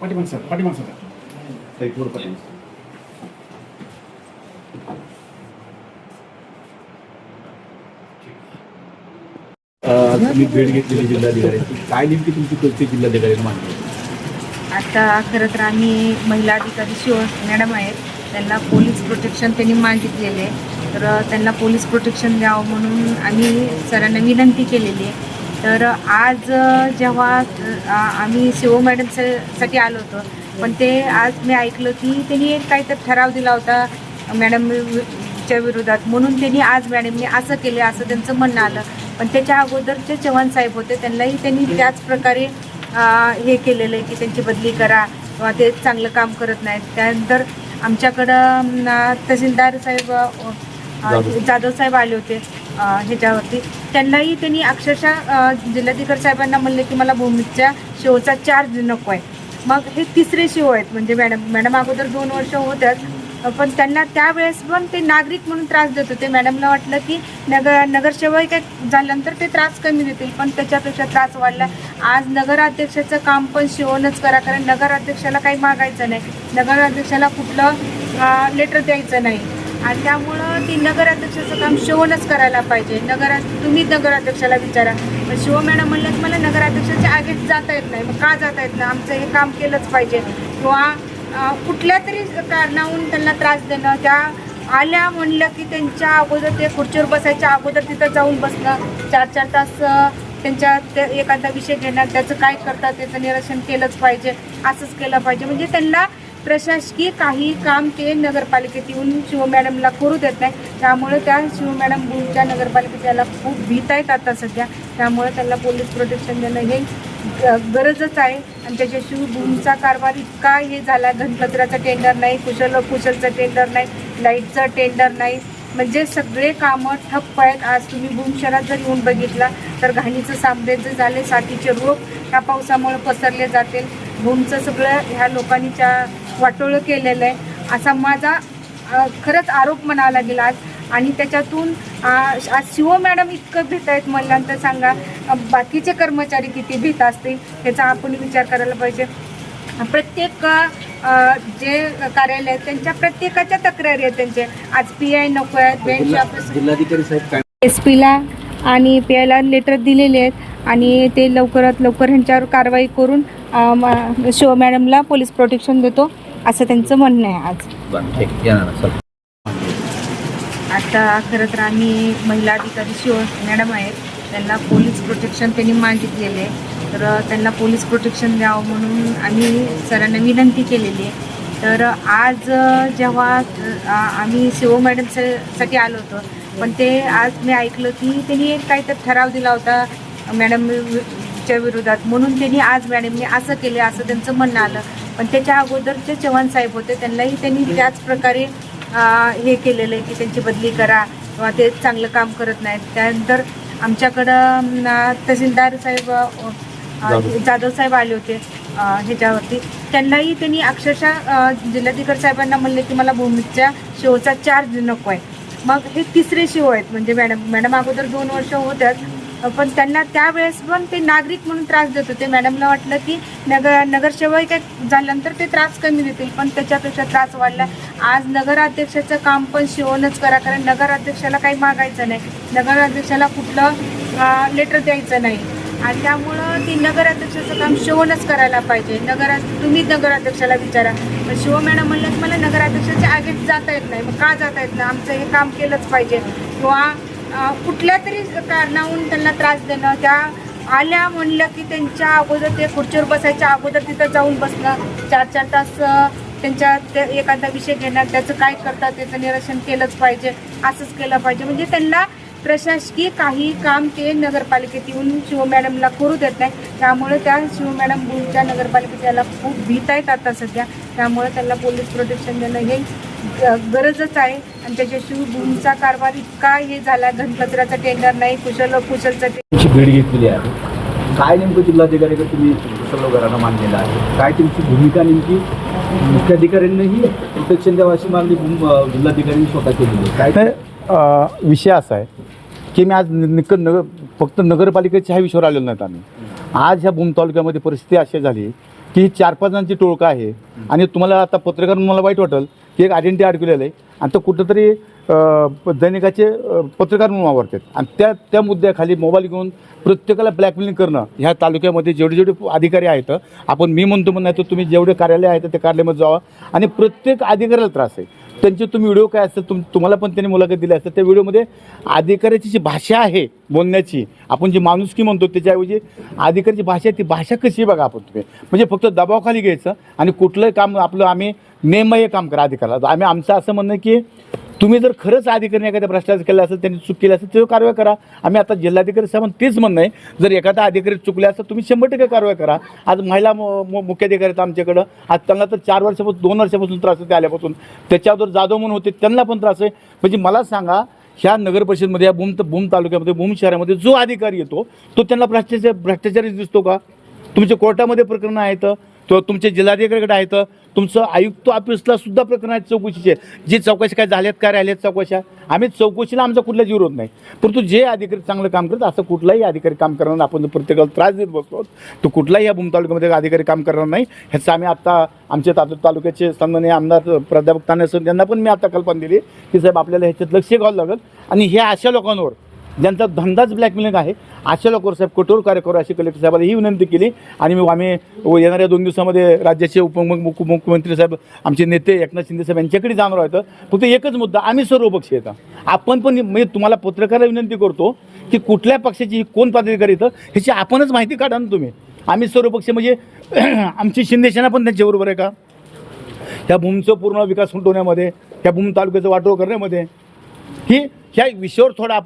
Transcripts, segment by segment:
पाठीमाग सर एक वर पाठीमाग. तुम्ही भेट घेतलेली जिल्हाधिकाऱ्यांची, काय नेमकी तुमची कळते जिल्हाधिकाऱ्यांनी मांडली? आता खरं तर आम्ही महिला अधिकारी शिव मॅडम आहेत, त्यांना पोलीस प्रोटेक्शन त्यांनी मागितलेले आहे. तर त्यांना पोलीस प्रोटेक्शन द्यावं म्हणून आम्ही सरांना विनंती केलेली आहे. तर आज जेव्हा आम्ही शिव मॅडमसाठी आलो होतो, पण ते आज मी ऐकलं की त्यांनी एक काहीतरी ठराव दिला होता मॅडमच्या विरोधात, म्हणून त्यांनी आज मॅडमने असं केले असं त्यांचं म्हणणं आलं. पण त्याच्या अगोदरचे चव्हाण साहेब होते, त्यांनी त्याच प्रकारे हे केलेलं आहे की त्यांची बदली करा किंवा ते चांगलं काम करत नाहीत. त्यानंतर आमच्याकडं तहसीलदार साहेब जाधव साहेब आले होते ह्याच्यावरती. त्यांनी अक्षरशः जिल्हाधिकारी साहेबांना म्हणले की मला भूमीच्या शिवचा चार्ज नको आहे. मग हे तिसरे शिव आहेत, म्हणजे मॅडम अगोदर 2 वर्ष होत्याच, पण त्यांना त्यावेळेस पण ते नागरिक म्हणून त्रास देत होते. मॅडमला वाटलं की नगरसेवक झाल्यानंतर ते त्रास कमी देतील, पण त्याच्यापेक्षा त्रास वाढला. आज नगराध्यक्षाचं काम पण शिवणच करा, कारण नगराध्यक्षाला काही मागायचं नाही, नगराध्यक्षाला कुठलं लेटर द्यायचं नाही, आणि त्यामुळं ती नगराध्यक्षाचं काम शिवणच करायला पाहिजे. तुम्ही नगराध्यक्षाला विचारा. पण शिव मॅडम म्हणलं की मला नगराध्यक्षाच्या आगेत जाता येत नाही. मग का जाता येत नाही? आमचं हे काम केलंच पाहिजे, किंवा कुठल्या तरी कारणावरून त्यांना त्रास देणं. त्या आल्या म्हणलं की त्यांच्या अगोदर ते खुर्चीवर बसायच्या अगोदर तिथं जाऊन बसणं, 4-4 तास त्यांच्या एखादा विषय घेणार, त्याचं काय करतात त्याचं निरीक्षण केलंच पाहिजे, असंच केलं पाहिजे. म्हणजे त्यांना प्रशासकीय काही काम ते नगरपालिकेत येऊन शिव मॅडमला करू देत नाही. त्यामुळे त्या शिव मॅडम भूमच्या नगरपालिकेत याला खूप भीत आहेत आता सध्या. त्यामुळे त्यांना पोलीस प्रोटेक्शन देणं हे गरजच आहे. आणि त्याच्याशिवाय भूमचा कारभार इतका हे झाला, घनकचऱ्याचं टेंडर नाही, कुशलचं टेंडर नाही, लाईटचं टेंडर नाही, म्हणजे सगळे कामं ठप्प आहेत. आज तुम्ही भूम शहरात जर येऊन बघितला तर घाणीचं साम्राज्य झाले, साथीचे रोग ह्या पावसामुळे पसरले जातील. भूमचं सगळं ह्या लोकांनी वाटोळं केलेलं आहे, असा माझा खरंच आरोप म्हणावा लागेल आज. आणि त्याच्यातून आज शिव मॅडम इतकं भीत आहेत म्हणल्यानंतर सांगा बाकीचे कर्मचारी किती भीत असतील, ह्याचा आपण विचार करायला पाहिजे. प्रत्येक जे कार्यालय आहेत त्यांच्या प्रत्येकाच्या तक्रारी आहेत त्यांचे. आज PI नको आहेत, बेंच ऑफिस, जिल्हाधिकारी साहेब काय SP आणि PIला लेटर दिलेले आहेत, आणि ते लवकरात लवकर ह्यांच्यावर कारवाई करून शिव मॅडमला पोलीस प्रोटेक्शन देतो असं त्यांचं म्हणणं आहे आज. आता खरं तर आम्ही महिला अधिकारी शिव मॅडम आहेत, त्यांना पोलीस प्रोटेक्शन त्यांनी मागितलेले आहे. तर त्यांना पोलीस प्रोटेक्शन द्यावं म्हणून आम्ही सरांना विनंती केलेली आहे. तर आज जेव्हा आम्ही शिव मॅडमसाठी आलो होतो, पण ते आज मी ऐकलं की त्यांनी एक काहीतरी ठराव दिला होता मॅडमच्या विरोधात, म्हणून त्यांनी आज मॅडमने असं केले असं त्यांचं म्हणणं आलं. पण त्याच्या अगोदरचे चव्हाण साहेब होते, त्यांनी त्याच प्रकारे हे केलेलं आहे की त्यांची बदली करा किंवा ते चांगलं काम करत नाहीत. त्यानंतर आमच्याकडं तहसीलदार साहेब जाधव साहेब आले होते ह्याच्यावरती. त्यांनी अक्षरशः जिल्हाधिकारी साहेबांना म्हणले की मला भूमीच्या शिवचा चार्ज नको आहे. मग हे तिसरे शिव आहेत, म्हणजे मॅडम अगोदर 2 वर्ष होत्याच, पण त्यांना त्यावेळेस पण ते नागरिक म्हणून त्रास देत होते. मॅडमला वाटलं की नगरसेवक झाल्यानंतर ते त्रास कमी देतील, पण त्याच्यापेक्षा त्रास वाढला. आज नगराध्यक्षाचं काम पण शिवणच करा, कारण नगराध्यक्षाला काही मागायचं नाही, नगराध्यक्षाला कुठलं लेटर द्यायचं नाही, आणि त्यामुळं ती नगराध्यक्षाचं काम शिवणच करायला पाहिजे. तुम्ही नगराध्यक्षाला विचारा. पण शिव मॅडम म्हणलं की मला नगराध्यक्षाच्या आगेत जाता येत नाही. मग का जाता येत नाही? आमचं हे काम केलंच पाहिजे, किंवा कुठल्या तरी कारणावरून त्यांना त्रास देणं. त्या आल्या म्हणलं की त्यांच्या अगोदर ते खुर्चीवर बसायच्या अगोदर तिथं जाऊन बसणं, 4-4 तास त्यांच्या एखादा विषय घेणार, त्याचं काय करतात त्याचं निरीक्षण केलंच पाहिजे, असंच केलं पाहिजे. म्हणजे त्यांना प्रशासकीय काही काम ते नगरपालिकेत येऊन शिव मॅडमला करू देत नाही. त्यामुळे त्या शिव मॅडम भूमच्या नगरपालिकेत याला खूप भीत आहेत आता सध्या. त्यामुळे त्यांना पोलीस प्रोटेक्शन देणं हे गरजच आहे. आणि त्याच्याशिवाय भूमचा कारभार इतका हे झाला, घनकचऱ्याचं टेंडर नाही, कुशलचं भेट घेतलेली आहे. काय नेमकं जिल्हाधिकाऱ्याकडे तुम्ही सर्व घरांना मांडलेलं आहे, काय तुमची भूमिका नेमकी? मुख्याधिकाऱ्यांनीही प्रोटेक्शन द्यावं अशी मागणी जिल्हाधिकाऱ्यांनी स्वतः केलेली आहे. काय विषय असा आहे की मी आज फक्त नगरपालिकेच्या ह्या विषयावर आलेलो नाहीत. आम्ही आज ह्या भूम तालुक्यामध्ये परिस्थिती अशी झाली की ही 4-5 जणांची टोळका आहे आणि तुम्हाला आता पत्रकार म्हणून मला वाईट वाटेल की एक आयडेंटिटी अडकलेलं आहे आणि तो कुठंतरी दैनिकाचे पत्रकार म्हणून वावरतात आणि त्या मुद्द्याखाली मोबाईल घेऊन प्रत्येकाला ब्लॅकमेलिंग करणं ह्या तालुक्यामध्ये जेवढे अधिकारी आहेत आपण मी म्हणतो म्हणून नाही तर तुम्ही जेवढे कार्यालय आहेत त्या कार्यालयामध्ये जावा आणि प्रत्येक अधिकाऱ्याला त्रास आहे. त्यांचे तुम्ही व्हिडिओ काय असेल तुम्हाला पण त्यांनी मुलाखत दिली असेल त्या व्हिडिओमध्ये अधिकाऱ्याची जी भाषा आहे बोलण्याची आपण जी माणुसकी म्हणतो त्याच्याऐवजी अधिकाऱ्याची भाषा ती भाषा कशी बघा आपण तुम्ही म्हणजे फक्त दबावाखाली घ्यायचं आणि कुठलंही काम आपलं आम्ही नेमबाह्य काम करा अधिकाऱ्याला. आमचं असं म्हणणं आहे की तुम्ही जर खरंच अधिकाऱ्याने एखाद्या भ्रष्टाचार केला असेल त्यांनी चूक केली असेल तर कारवाई करा. आम्ही आता जिल्हाधिकारी साहेबांना तेच म्हणणं आहे जर एखादा अधिकारी चुकले असेल तुम्ही 100% कारवाई करा. आज महिला मुख्याधिकारी आहेत आमच्याकडं आज त्यांना तर 4 वर्षापासून 2 वर्षापासून त्रास आहे आल्यापासून त्याच्यावर जाधव म्हणून होते त्यांना पण त्रास आहे. म्हणजे मला सांगा ह्या नगर परिषदमध्ये या भूम तालुक्यामध्ये भूम शहरामध्ये जो अधिकारी येतो तो त्यांना भ्रष्टाचारी दिसतो का? तुमच्या कोर्टामध्ये प्रकरणं आहेत तो तुमच्या जिल्हाधिकाऱ्याकडे आहेत तुमचं आयुक्त ऑफिसला सुद्धा प्रकरण आहेत चौकशीचे जी चौकशी काय झाल्यात काय राहिल्यात चौकशा आम्ही चौकशीला आमचा कुठलाच विरोध नाही परंतु जे अधिकारी चांगलं काम करतात असं कुठलाही अधिकारी काम करणार आपण जर प्रत्येकाला त्रास देत बसतो तो कुठलाही या भूम तालुक्यामध्ये अधिकारी काम करणार नाही. ह्याचं आम्ही आत्ता आमच्या तालुक्याचे सन्माननीय आमदार प्राध्यापक ताने सर यांना पण मी आता कल्पना दिली की साहेब आपल्याला ह्याच्यात लक्ष घालावं लागेल आणि ह्या अशा लोकांवर ज्यांचा धंदाच ब्लॅकमेलिंग आहे अशा लोकांवर साहेब कठोर कार्य करू अशी कलेक्टर साहेबांना ही विनंती केली. आणि आम्ही येणाऱ्या 2 दिवसामध्ये राज्याचे उपमुख्यमंत्री साहेब आमचे नेते एकनाथ शिंदे साहेब यांच्याकडे जाणार आहेत. फक्त एकच मुद्दा आम्ही सर्व पक्ष येतात आपण पण म्हणजे तुम्हाला पत्रकाराला विनंती करतो की कुठल्या पक्षाची कोण पदाधिकारी येतं ह्याची आपणच माहिती काढा ना तुम्ही. आम्ही सर्व पक्ष म्हणजे आमची शिंदेसेना पण त्यांच्याबरोबर आहे का ह्या भूमचं पूर्ण विकास उठवण्यामध्ये ह्या भूम तालुक्याचं वाटोळ करण्यामध्ये ह्या विषयावर थोडा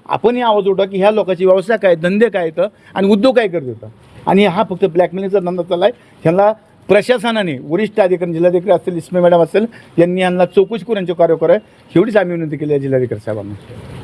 आपणही आवाज उठवा की ह्या लोकांची व्यवसाय काय धंदे काय येतं आणि उद्योग काय करत येतं आणि हा फक्त ब्लॅकमेलिंगचा धंदा चालला आहे. ह्यांना प्रशासनाने वरिष्ठ अधिकारी जिल्हाधिकारी असेल इस्मे मॅडम असेल यांनी यांना चौकशी करून यांचे कार्य करावे एवढीच आम्ही विनंती केली आहे जिल्हाधिकारी साहेबांना.